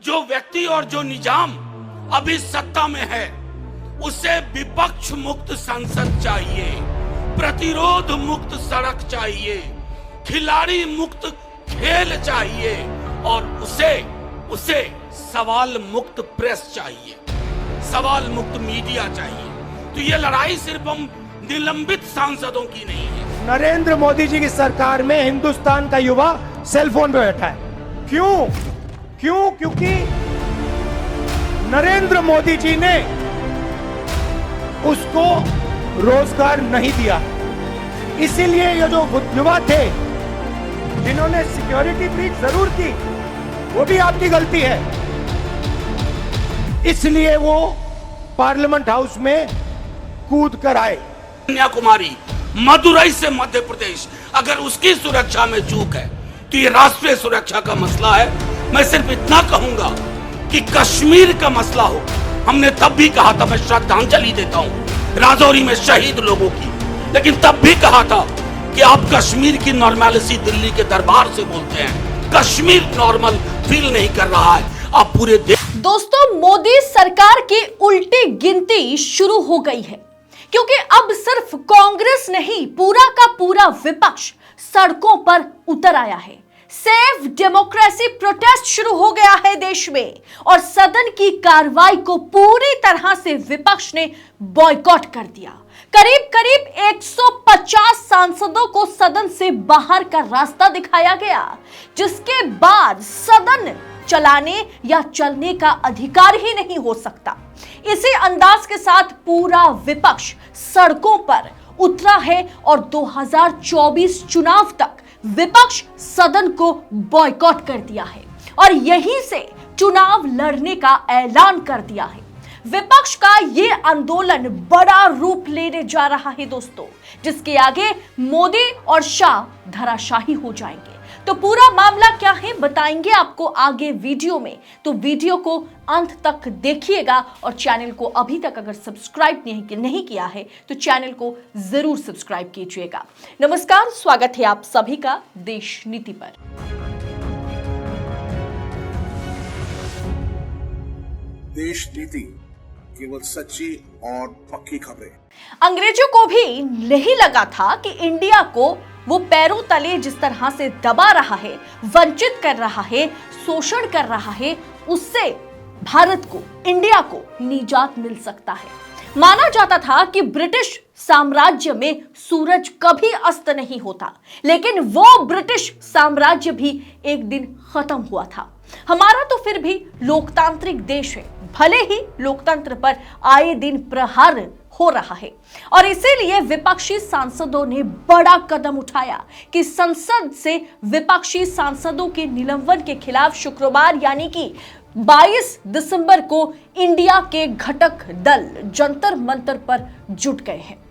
जो व्यक्ति और जो निजाम अभी सत्ता में है उसे विपक्ष मुक्त संसद चाहिए, प्रतिरोध मुक्त सड़क चाहिए, खिलाड़ी मुक्त खेल चाहिए और उसे सवाल मुक्त प्रेस चाहिए, सवाल मुक्त मीडिया चाहिए। तो ये लड़ाई सिर्फ हम निलंबित सांसदों की नहीं है। नरेंद्र मोदी जी की सरकार में हिंदुस्तान का युवा सेल फोन पे बैठा है। क्योंकि नरेंद्र मोदी जी ने उसको रोजगार नहीं दिया। इसीलिए ये जो युवा थे जिन्होंने सिक्योरिटी ब्रीच जरूर की, वो भी आपकी गलती है, इसलिए वो पार्लियामेंट हाउस में कूद कर आए। कन्याकुमारी, मदुरई से मध्य प्रदेश, अगर उसकी सुरक्षा में चूक है तो ये राष्ट्रीय सुरक्षा का मसला है। मैं सिर्फ इतना कहूंगा कि कश्मीर का मसला हो, हमने तब भी कहा था, मैं श्रद्धांजलि देता हूं राजौरी में शहीद लोगों की, लेकिन तब भी कहा था कि आप कश्मीर की नॉर्मलिटी दिल्ली के दरबार से बोलते हैं, कश्मीर नॉर्मल फील नहीं कर रहा है। आप पूरे दोस्तों, मोदी सरकार की उल्टी गिनती शुरू हो गई है, क्योंकि अब सिर्फ कांग्रेस नहीं, पूरा का पूरा विपक्ष सड़कों पर उतर आया है। सेव डेमोक्रेसी प्रोटेस्ट शुरू हो गया है देश में और सदन की कार्रवाई को पूरी तरह से विपक्ष ने बॉयकॉट कर दिया। करीब 150 सांसदों को सदन से बाहर का रास्ता दिखाया गया, जिसके बाद सदन चलाने या चलने का अधिकार ही नहीं हो सकता। इसी अंदाज के साथ पूरा विपक्ष सड़कों पर उतरा है और 2024 चुनाव तक विपक्ष सदन को बॉयकॉट कर दिया है और यहीं से चुनाव लड़ने का ऐलान कर दिया है। विपक्ष का ये आंदोलन बड़ा रूप लेने जा रहा है दोस्तों, जिसके आगे मोदी और शाह धराशाही हो जाएंगे। तो पूरा मामला क्या है बताएंगे आपको आगे वीडियो में, तो वीडियो को अंत तक देखिएगा और चैनल को अभी तक अगर सब्सक्राइब नहीं किया है तो चैनल को जरूर सब्सक्राइब कीजिएगा। नमस्कार, स्वागत है आप सभी का देश नीति पर। देश नीति, केवल सच्ची और पक्की खबरें। अंग्रेजों को भी नहीं लगा था कि इंडिया को वो पैरों तले जिस तरह से दबा रहा है, वंचित कर रहा है, शोषण कर रहा है, उससे भारत को, इंडिया को निजात मिल सकता है। माना जाता था कि ब्रिटिश साम्राज्य में सूरज कभी अस्त नहीं होता, लेकिन वो ब्रिटिश साम्राज्य भी एक दिन खत्म हुआ था। हमारा तो फिर भी लोकतांत्रिक देश है, भले ही लोकतंत्र पर आए दिन प्रहार हो रहा है और इसीलिए विपक्षी सांसदों ने बड़ा कदम उठाया कि संसद से विपक्षी सांसदों के निलंबन के खिलाफ शुक्रवार यानी कि 22 दिसंबर को इंडिया के घटक दल जंतर मंतर पर जुट गए हैं।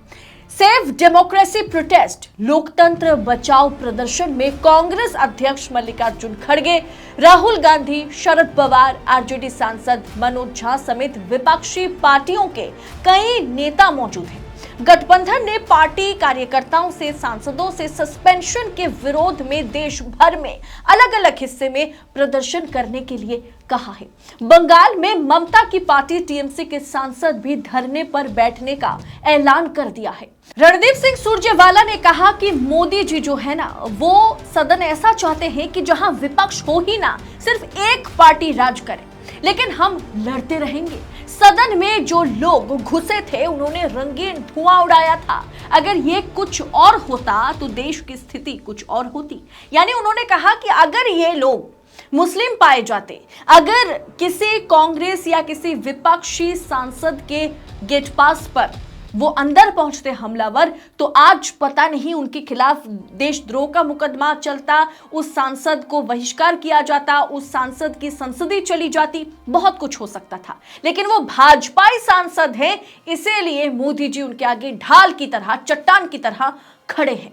सेव डेमोक्रेसी प्रोटेस्ट लोकतंत्र बचाओ प्रदर्शन में कांग्रेस अध्यक्ष मल्लिकार्जुन खड़गे, राहुल गांधी, शरद पवार, आरजेडी सांसद मनोज झा समेत विपक्षी पार्टियों के कई नेता मौजूद हैं। गठबंधन ने पार्टी कार्यकर्ताओं से सांसदों से सस्पेंशन के विरोध में देश भर में अलग अलग हिस्से में प्रदर्शन करने के लिए कहा है। बंगाल में ममता की पार्टी टीएमसी के सांसद भी धरने पर बैठने का ऐलान कर दिया है। रणदीप सिंह सुरजेवाला ने कहा कि मोदी जी जो है ना, वो सदन ऐसा चाहते हैं कि जहां विपक्ष हो ही ना, सिर्फ एक पार्टी राज करे, लेकिन हम लड़ते रहेंगे। सदन में जो लोग घुसे थे उन्होंने रंगीन धुआं उड़ाया था। अगर ये कुछ और होता तो देश की स्थिति कुछ और होती। यानी उन्होंने कहा कि अगर ये लोग मुस्लिम पाए जाते, अगर किसी कांग्रेस या किसी विपक्षी सांसद के गेट पास पर वो अंदर पहुंचते हमलावर, तो आज पता नहीं उनके खिलाफ देशद्रोह का मुकदमा चलता, उस सांसद को बहिष्कार किया जाता, उस सांसद की संसदीय चली जाती, बहुत कुछ हो सकता था। लेकिन वो भाजपाई सांसद हैं, इसीलिए मोदी जी उनके आगे ढाल की तरह, चट्टान की तरह खड़े हैं।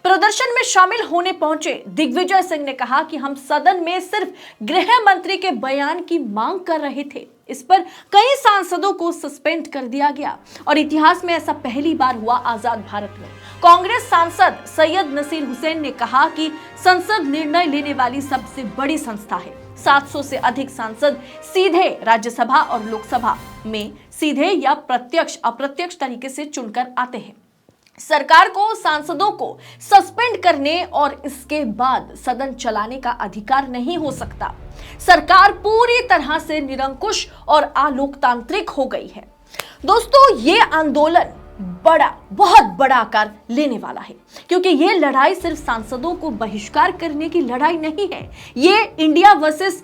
प्रदर्शन में शामिल होने पहुंचे दिग्विजय सिंह ने कहा कि हम सदन में सिर्फ गृह मंत्री के बयान की मांग कर रहे थे। इस पर कई सांसदों को सस्पेंड कर दिया गया और इतिहास में ऐसा पहली बार हुआ आजाद भारत में। कांग्रेस सांसद सैयद नसीर हुसैन ने कहा कि संसद निर्णय लेने वाली सबसे बड़ी संस्था है, 700 से अधिक सांसद सीधे राज्यसभा और लोकसभा में सीधे या प्रत्यक्ष अप्रत्यक्ष तरीके से चुनकर आते हैं। सरकार को सांसदों को सस्पेंड करने और इसके बाद सदन चलाने का अधिकार नहीं हो सकता। सरकार पूरी तरह से निरंकुश और अलोकतांत्रिक हो गई है। दोस्तों, ये आंदोलन बहुत बड़ा आकार लेने वाला है, क्योंकि ये लड़ाई सिर्फ सांसदों को बहिष्कार करने की लड़ाई नहीं है, ये इंडिया वर्सेस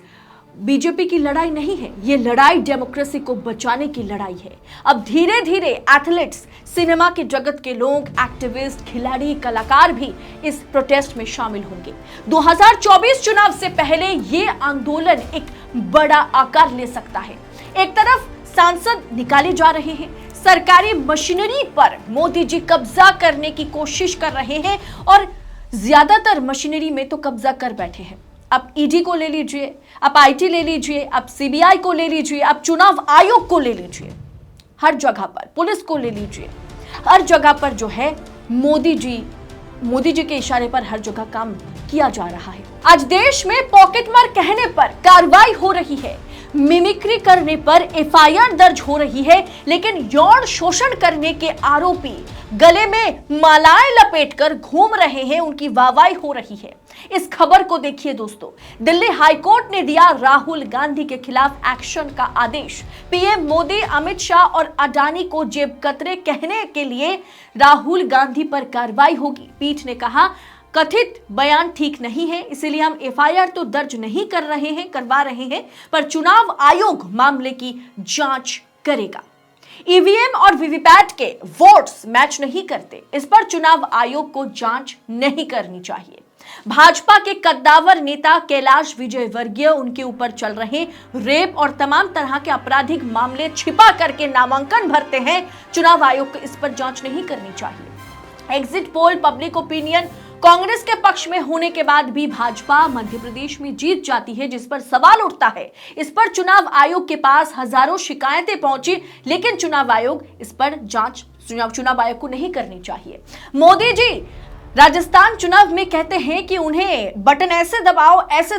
बीजेपी की लड़ाई नहीं है, ये लड़ाई डेमोक्रेसी को बचाने की लड़ाई है। अब धीरे धीरे एथलीट्स, सिनेमा के जगत के लोग, एक्टिविस्ट, खिलाड़ी, कलाकार भी इस प्रोटेस्ट में शामिल होंगे। 2024 चुनाव से पहले ये आंदोलन एक बड़ा आकार ले सकता है। एक तरफ सांसद निकाले जा रहे हैं, सरकारी मशीनरी पर मोदी जी कब्जा करने की कोशिश कर रहे हैं और ज्यादातर मशीनरी में तो कब्जा कर बैठे हैं। आप ईडी को ले लीजिए, आप आईटी ले लीजिए, आप सीबीआई को ले लीजिए, आप चुनाव आयोग को ले लीजिए, हर जगह पर पुलिस को ले लीजिए, हर जगह पर जो है मोदी जी के इशारे पर हर जगह काम किया जा रहा है। आज देश में पॉकेटमार कहने पर कार्रवाई हो रही है, मिमिक्री करने पर एफआईआर दर्ज हो रही है, लेकिन यौन शोषण करने के आरोपी गले में मालाएं लपेटकर घूम रहे हैं, उनकी वाहवाही हो रही है। इस खबर को देखिए दोस्तों, दिल्ली हाईकोर्ट ने दिया राहुल गांधी के खिलाफ एक्शन का आदेश। पीएम मोदी, अमित शाह और अडानी को जेब कतरे कहने के लिए राहुल गांधी पर कार्रवाई होगी। पीठ ने कहा, कथित बयान ठीक नहीं है, इसीलिए हम एफआईआर तो दर्ज नहीं करवा रहे हैं, पर चुनाव आयोग मामले की जांच करेगा। ईवीएम और वीवीपैट के वोट्स मैच नहीं करते, इस पर चुनाव आयोग को जांच नहीं करनी चाहिए। भाजपा के कद्दावर नेता कैलाश विजयवर्गीय, उनके ऊपर चल रहे रेप और तमाम तरह के आपराधिक मामले छिपा करके नामांकन भरते हैं, चुनाव आयोग को इस पर जांच नहीं करनी चाहिए। Exit poll, public opinion Congress के पक्ष में होने के बाद भी भाजपा मध्य प्रदेश में जीत जाती है, जिस पर सवाल उठता है। इस पर चुनाव आयोग के पास हजारों शिकायतें पहुंची, लेकिन चुनाव आयोग इस पर जांच चुनाव आयोग को नहीं करनी चाहिए। मोदी जी राजस्थान चुनाव में कहते हैं कि उन्हें बटन ऐसे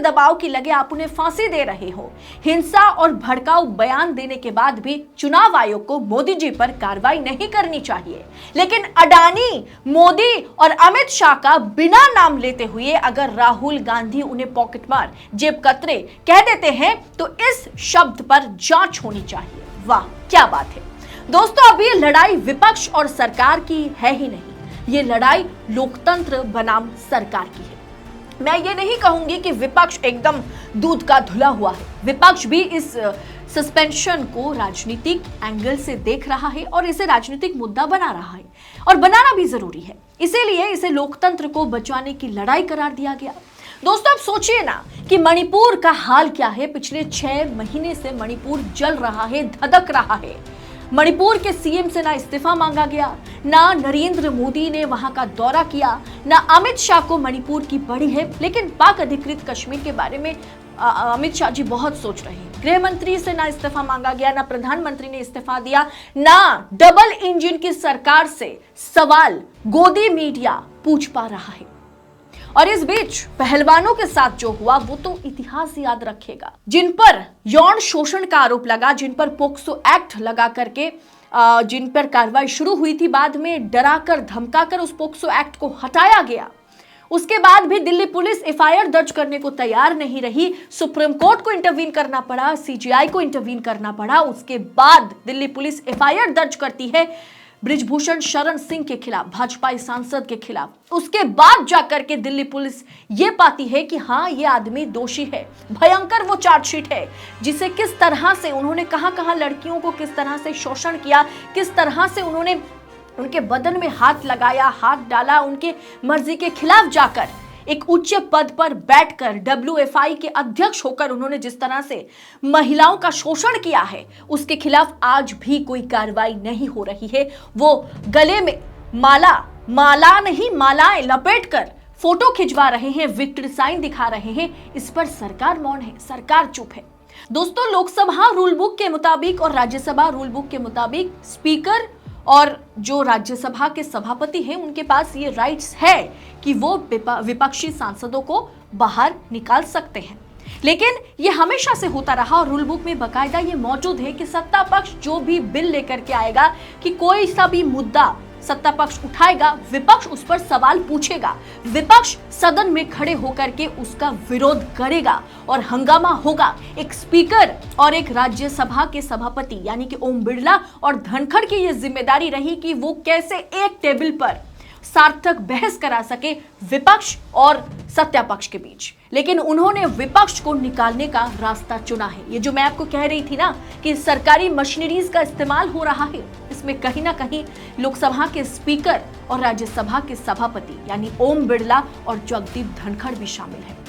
दबाओ कि लगे आप उन्हें फांसी दे रहे हो। हिंसा और भड़काऊ बयान देने के बाद भी चुनाव आयोग को मोदी जी पर कार्रवाई नहीं करनी चाहिए। लेकिन अडानी, मोदी और अमित शाह का बिना नाम लेते हुए अगर राहुल गांधी उन्हें पॉकेटमार, जेब कतरे कह देते हैं तो इस शब्द पर जांच होनी चाहिए। वाह, क्या बात है दोस्तों। अब ये लड़ाई विपक्ष और सरकार की है ही नहीं, ये लड़ाई लोकतंत्र बनाम सरकार की है। मैं ये नहीं कहूंगी कि विपक्ष एकदम दूध का धुला हुआ है। विपक्ष भी इस सस्पेंशन को राजनीतिक एंगल से देख रहा है और इसे राजनीतिक मुद्दा बना रहा है, और बनाना भी जरूरी है। इसीलिए इसे लोकतंत्र को बचाने की लड़ाई करार दिया गया। दोस्तों, आप सोचिए ना कि मणिपुर का हाल क्या है। पिछले 6 महीने से मणिपुर जल रहा है, धधक रहा है। मणिपुर के सीएम से ना इस्तीफा मांगा गया, ना नरेंद्र मोदी ने वहां का दौरा किया, ना अमित शाह को मणिपुर की पड़ी है। लेकिन पाक अधिकृत कश्मीर के बारे में अमित शाह जी बहुत सोच रहे हैं। गृह मंत्री से ना इस्तीफा मांगा गया, ना प्रधानमंत्री ने इस्तीफा दिया, ना डबल इंजन की सरकार से सवाल गोदी मीडिया पूछ पा रहा है। और इस बीच पहलवानों के साथ जो हुआ वो तो इतिहास याद रखेगा। जिन पर यौन शोषण का आरोप लगा, जिन पर पोक्सो एक्ट लगा करके जिन पर कार्रवाई शुरू हुई थी, बाद में डराकर धमकाकर उस पोक्सो एक्ट को हटाया गया। उसके बाद भी दिल्ली पुलिस एफआईआर दर्ज करने को तैयार नहीं रही। सुप्रीम कोर्ट को इंटरवीन करना पड़ा, सीजीआई को इंटरवीन करना पड़ा। उसके बाद दिल्ली पुलिस एफआईआर दर्ज करती है बृजभूषण शरण सिंह के खिलाफ, भाजपा सांसद के खिलाफ। उसके बाद जाकर के दिल्ली पुलिस ये पाती है कि हाँ, ये आदमी दोषी है। भयंकर वो चार्जशीट है, जिसे किस तरह से उन्होंने कहां लड़कियों को किस तरह से शोषण किया, किस तरह से उन्होंने उनके बदन में हाथ लगाया, हाथ डाला, उनके मर्जी के खिलाफ जाकर एक उच्च पद पर बैठकर WFI के अध्यक्ष होकर उन्होंने जिस तरह से महिलाओं का शोषण किया है, उसके खिलाफ आज भी कोई कार्रवाई नहीं हो रही है। वो गले में मालाएं लपेटकर फोटो खिंचवा रहे हैं, विक्ट्री साइन दिखा रहे हैं। इस पर सरकार मौन है, सरकार चुप है। दोस्तों, लोकसभा रूल बुक के मुताबिक और राज्यसभा रूल बुक के मुताबिक स्पीकर और जो राज्यसभा के सभापति हैं, उनके पास ये राइट्स है कि वो विपक्षी सांसदों को बाहर निकाल सकते हैं। लेकिन ये हमेशा से होता रहा और रूल बुक में बकायदा ये मौजूद है कि सत्ता पक्ष जो भी बिल लेकर के आएगा, कि कोई सा भी मुद्दा सत्ता पक्ष उठाएगा, विपक्ष उस पर सवाल पूछेगा, विपक्ष सदन में खड़े होकर के उसका विरोध करेगा और हंगामा होगा। एक स्पीकर और एक राज्यसभा के सभापति यानी कि ओम बिरला और धनखड़ की यह जिम्मेदारी रही कि वो कैसे एक टेबल पर सार्थक बहस करा सके विपक्ष और सत्तापक्ष के बीच। लेकिन उन्होंने विपक्ष को निकालने का रास्ता चुना है। ये जो मैं आपको कह रही थी ना कि सरकारी मशीनरीज का इस्तेमाल हो रहा है, इसमें कहीं ना कहीं लोकसभा के स्पीकर और राज्यसभा के सभापति यानी ओम बिरला और जगदीप धनखड़ भी शामिल हैं।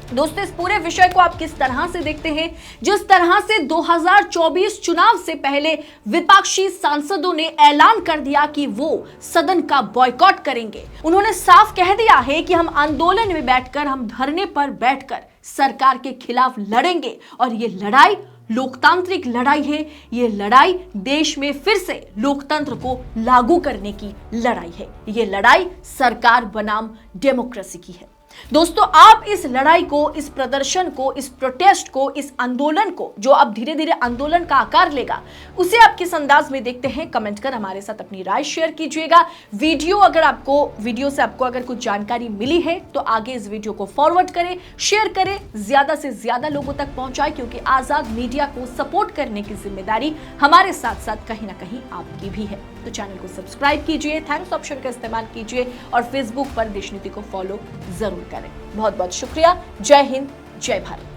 दोस्तों, इस पूरे विषय को आप किस तरह से देखते हैं? जिस तरह से 2024 चुनाव से पहले विपक्षी सांसदों ने ऐलान कर दिया कि वो सदन का बॉयकॉट करेंगे। उन्होंने साफ कह दिया है कि हम आंदोलन में बैठकर, हम धरने पर बैठकर सरकार के खिलाफ लड़ेंगे और ये लड़ाई लोकतांत्रिक लड़ाई है। ये लड़ाई देश में फिर से लोकतंत्र को लागू करने की लड़ाई है। ये लड़ाई सरकार बनाम डेमोक्रेसी की है। दोस्तों, आप इस लड़ाई को, इस प्रदर्शन को, इस प्रोटेस्ट को, इस आंदोलन को, जो अब धीरे धीरे आंदोलन का आकार लेगा, उसे आप किस अंदाज में देखते हैं? कमेंट कर हमारे साथ अपनी राय शेयर कीजिएगा। वीडियो से आपको अगर कुछ जानकारी मिली है तो आगे इस वीडियो को फॉरवर्ड करें, शेयर करें, ज्यादा से ज्यादा लोगों तक पहुंचाएं, क्योंकि आजाद मीडिया को सपोर्ट करने की जिम्मेदारी हमारे साथ साथ कहीं ना कहीं आपकी भी है। तो चैनल को सब्सक्राइब कीजिए, थैंक्स ऑप्शन का इस्तेमाल कीजिए और फेसबुक पर देशनीति को फॉलो जरूर करें। बहुत बहुत शुक्रिया। जय हिंद, जय भारत।